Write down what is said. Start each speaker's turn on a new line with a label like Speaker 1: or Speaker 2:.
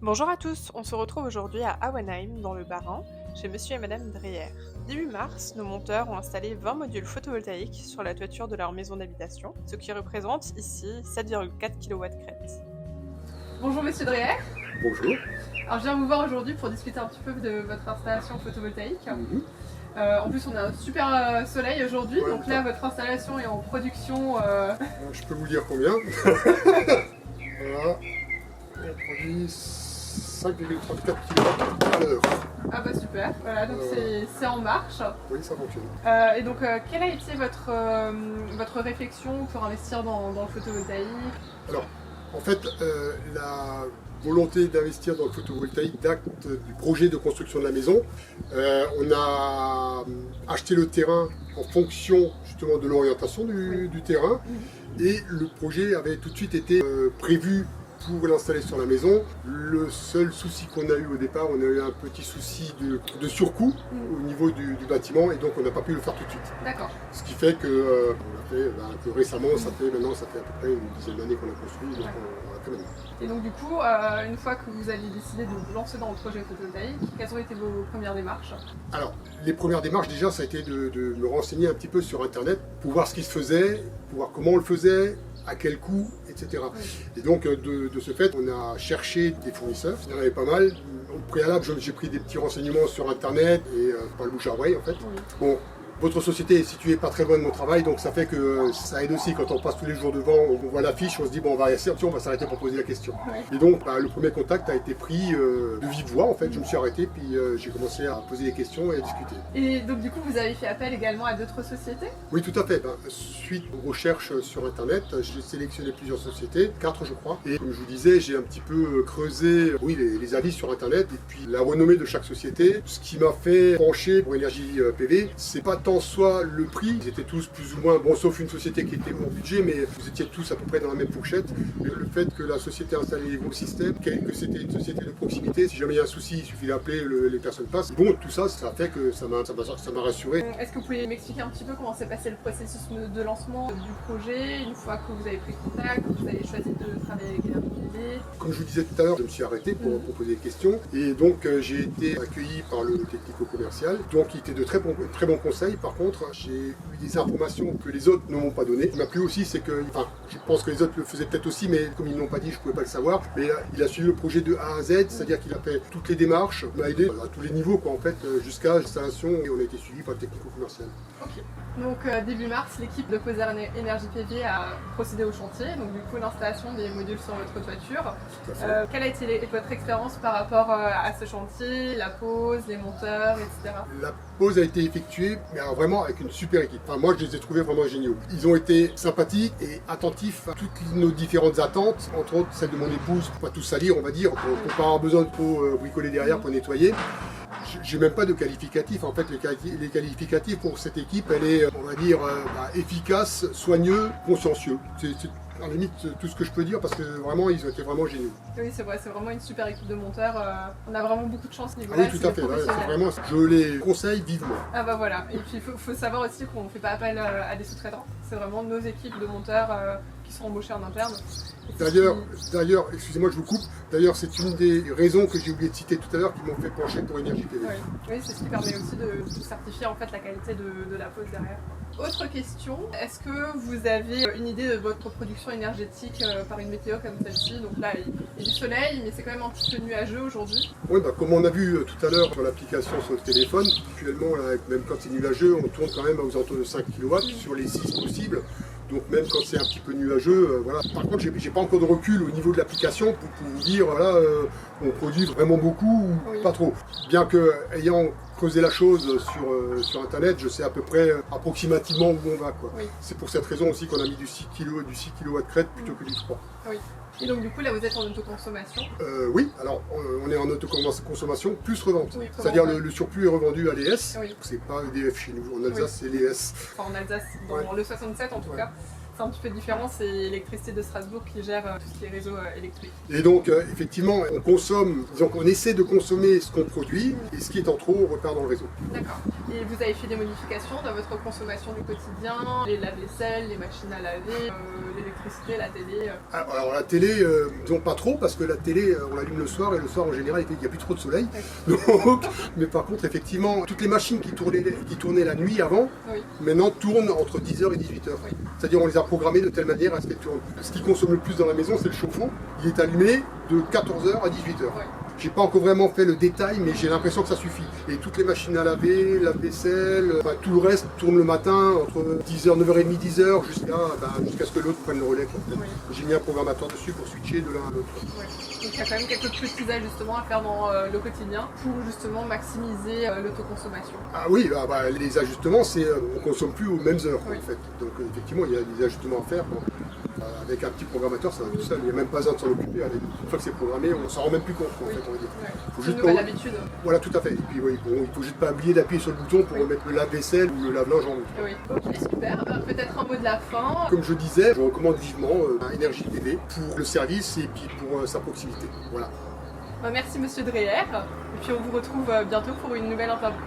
Speaker 1: Bonjour à tous, on se retrouve aujourd'hui à Auenheim, dans le Bas-Rhin, chez Monsieur et Madame Dreyer. Début mars, nos monteurs ont installé 20 modules photovoltaïques sur la toiture de leur maison d'habitation, ce qui représente ici 7,4 kW crête.
Speaker 2: Bonjour Monsieur Dreyer.
Speaker 3: Bonjour.
Speaker 2: Alors je viens vous voir aujourd'hui pour discuter un petit peu de votre installation photovoltaïque. En plus on a un super soleil aujourd'hui,
Speaker 3: Ouais,
Speaker 2: donc là votre installation est en production.
Speaker 3: Je peux vous dire combien. Voilà. On produit 5,34 kW à l'heure.
Speaker 2: Ah bah super, voilà, donc c'est en marche.
Speaker 3: Oui, ça fonctionne.
Speaker 2: Et donc quelle a été votre réflexion pour investir dans le photovoltaïque?
Speaker 3: Alors, en fait, la volonté d'investir dans le photovoltaïque date du projet de construction de la maison. On a acheté le terrain en fonction justement de l'orientation du terrain et le projet avait tout de suite été prévu pour l'installer sur la maison. Le seul souci qu'on a eu au départ, on a eu un petit souci de surcoût au niveau du bâtiment et donc on n'a pas pu le faire tout de suite.
Speaker 2: D'accord.
Speaker 3: Ce qui fait que, que récemment, ça fait à peu près une dizaine d'années qu'on a construit, donc on a fait maintenant.
Speaker 2: Et donc du coup, une fois que vous avez décidé de vous lancer dans le projet photovoltaïque, quelles ont été vos premières démarches?
Speaker 3: Alors, les premières démarches déjà, ça a été de me renseigner un petit peu sur Internet pour voir ce qui se faisait, pour voir comment on le faisait, à quel coût, etc. Et donc, de ce fait, on a cherché des fournisseurs, il y en avait pas mal. Au préalable, j'ai pris des petits renseignements sur Internet et par le bouche à oreille en fait. Bon, votre société est située pas très loin de mon travail, donc ça fait que ça aide aussi quand on passe tous les jours devant, on voit l'affiche, on se dit bon on va s'arrêter pour poser la question. Et donc le premier contact a été pris de vive voix en fait, je me suis arrêté puis j'ai commencé à poser des questions et à discuter.
Speaker 2: Et donc du coup vous avez fait appel également à d'autres sociétés?
Speaker 3: Oui tout à fait, suite aux recherches sur internet, j'ai sélectionné plusieurs sociétés, 4 je crois, et comme je vous disais j'ai un petit peu creusé les avis sur internet et puis la renommée de chaque société. Ce qui m'a fait pencher pour Énergie PV, c'est pas tant soit le prix, ils étaient tous plus ou moins, bon sauf une société qui était hors budget, mais vous étiez tous à peu près dans la même fourchette. Le fait que la société a installé les gros systèmes, que c'était une société de proximité, si jamais il y a un souci, il suffit d'appeler, les personnes passent. Bon, tout ça, ça a fait que ça m'a rassuré.
Speaker 2: Est-ce que vous pouvez m'expliquer un petit peu comment s'est passé le processus de lancement du projet, une fois que vous avez pris contact, que vous avez choisi de travailler avec Énergie PV?
Speaker 3: Comme je vous disais tout à l'heure, je me suis arrêté pour poser des questions, et donc j'ai été accueilli par le technico-commercial, donc il était de très bons conseils. Par contre, j'ai eu des informations que les autres ne m'ont pas données. Ce qui m'a plu aussi, c'est que, enfin, je pense que les autres le faisaient peut-être aussi, mais comme ils ne l'ont pas dit, je ne pouvais pas le savoir. Mais il a suivi le projet de A à Z, c'est-à-dire qu'il a fait toutes les démarches, il m'a aidé à tous les niveaux, quoi, en fait, jusqu'à l'installation, et on a été suivi par le technico-commercial.
Speaker 2: Ok. Donc début mars, l'équipe de Poser Énergie PV a procédé au chantier, donc du coup l'installation des modules sur votre toiture. Quelle a été votre expérience par rapport à ce chantier, la pose, les monteurs, etc.
Speaker 3: La pose a été effectuée, mais alors vraiment avec une super équipe. Enfin, moi, je les ai trouvés vraiment géniaux. Ils ont été sympathiques et attentifs à toutes nos différentes attentes, entre autres celle de mon épouse, pour pas tout salir, on va dire, pour pas avoir besoin de trop bricoler derrière pour nettoyer. J'ai même pas de qualificatif. En fait, les qualificatifs pour cette équipe, elle est, on va dire, efficace, soigneux, consciencieux. C'est à la limite tout ce que je peux dire parce que vraiment, ils ont été vraiment géniaux.
Speaker 2: Oui, c'est vrai, c'est vraiment une super équipe de monteurs. On a vraiment beaucoup de chance niveau
Speaker 3: Ah oui, tout à fait. Ouais, c'est vraiment, je les conseille vivement.
Speaker 2: Ah bah voilà. Et puis il faut savoir aussi qu'on ne fait pas appel à des sous-traitants. C'est vraiment nos équipes de monteurs qui sont embauchés en interne.
Speaker 3: D'ailleurs, excusez-moi, je vous coupe. D'ailleurs, c'est une des raisons que j'ai oublié de citer tout à l'heure qui m'ont fait pencher pour Énergie PV.
Speaker 2: Oui, c'est ce qui permet aussi de certifier en fait la qualité de la pose derrière. Autre question, est-ce que vous avez une idée de votre production énergétique par une météo comme celle-ci? Donc là, il y a du soleil, mais c'est quand même un petit peu nuageux aujourd'hui.
Speaker 3: Oui, comme on a vu tout à l'heure sur l'application sur le téléphone, actuellement, là, même quand c'est nuageux, on tourne quand même aux alentours de 5 kW sur les 6 possibles. Donc même quand c'est un petit peu nuageux, voilà. Par contre, j'ai pas encore de recul au niveau de l'application pour vous dire, voilà, on produit vraiment beaucoup ou pas trop. Bien que, ayant creusé la chose sur Internet, je sais à peu près approximativement où on va, quoi. C'est pour cette raison aussi qu'on a mis du 6 kW crête plutôt que du 3.
Speaker 2: Oui. Et donc du coup là vous êtes en autoconsommation?
Speaker 3: Oui, alors on est en autoconsommation plus revente.
Speaker 2: Oui,
Speaker 3: c'est-à-dire le surplus est revendu à l'ES,
Speaker 2: oui.
Speaker 3: C'est pas EDF chez nous, en Alsace c'est l'ES.
Speaker 2: Enfin en Alsace, dans le 67 en tout cas. C'est un petit peu différent, c'est l'électricité de Strasbourg qui gère tout ce qui est réseau électrique.
Speaker 3: Et donc, effectivement, on consomme, disons qu'on essaie de consommer ce qu'on produit, et ce qui est en trop, on repart dans le réseau.
Speaker 2: D'accord. Et vous avez fait des modifications dans votre consommation du quotidien, les lave-vaisselle, les machines à laver, l'électricité, la télé
Speaker 3: Alors la télé, disons pas trop, parce que la télé, on l'allume le soir, et le soir en général, il n'y a plus trop de soleil. Donc, mais par contre, effectivement, toutes les machines qui tournaient la nuit avant,
Speaker 2: Oui.
Speaker 3: maintenant tournent entre 10h et 18h.
Speaker 2: Oui.
Speaker 3: C'est-à-dire on les a programmées de telle manière à ce qu'elles tournent. Ce qui consomme le plus dans la maison, c'est le chauffe-eau. Il est allumé de 14h à 18h.
Speaker 2: Oui.
Speaker 3: J'ai pas encore vraiment fait le détail, mais j'ai l'impression que ça suffit. Et toutes les machines à laver, lave-vaisselle, tout le reste tourne le matin entre 10h, 9h30, 10h, jusqu'à ce que l'autre prenne le relais.
Speaker 2: Oui.
Speaker 3: J'ai mis un programmateur dessus pour switcher de l'un à l'autre.
Speaker 2: Ouais. Donc il y a quand même quelques petits ajustements à faire dans le quotidien pour justement maximiser l'autoconsommation.
Speaker 3: Ah oui, les ajustements, c'est on consomme plus aux mêmes heures
Speaker 2: Oui.
Speaker 3: en fait. Donc effectivement, il y a des ajustements à faire. Bon, avec un petit programmateur, ça va tout seul. Il n'y a même pas besoin de s'en occuper. Allez, une fois que c'est programmé, on s'en rend même plus compte en
Speaker 2: Oui.
Speaker 3: fait, on va dire.
Speaker 2: Ouais.
Speaker 3: Faut
Speaker 2: C'est
Speaker 3: juste
Speaker 2: une nouvelle
Speaker 3: pas-
Speaker 2: habitude.
Speaker 3: Voilà, tout à fait. Et puis oui, bon, il faut juste pas oublier d'appuyer sur le bouton pour
Speaker 2: Oui.
Speaker 3: remettre le lave-vaisselle ou le lave-linge en route.
Speaker 2: Oui. Ok, super. Peut-être un mot de la fin.
Speaker 3: Comme je disais, je recommande vivement Énergie TV pour le service et puis pour sa proximité. Voilà.
Speaker 2: Merci Monsieur Dreher. Et puis on vous retrouve bientôt pour une nouvelle interview.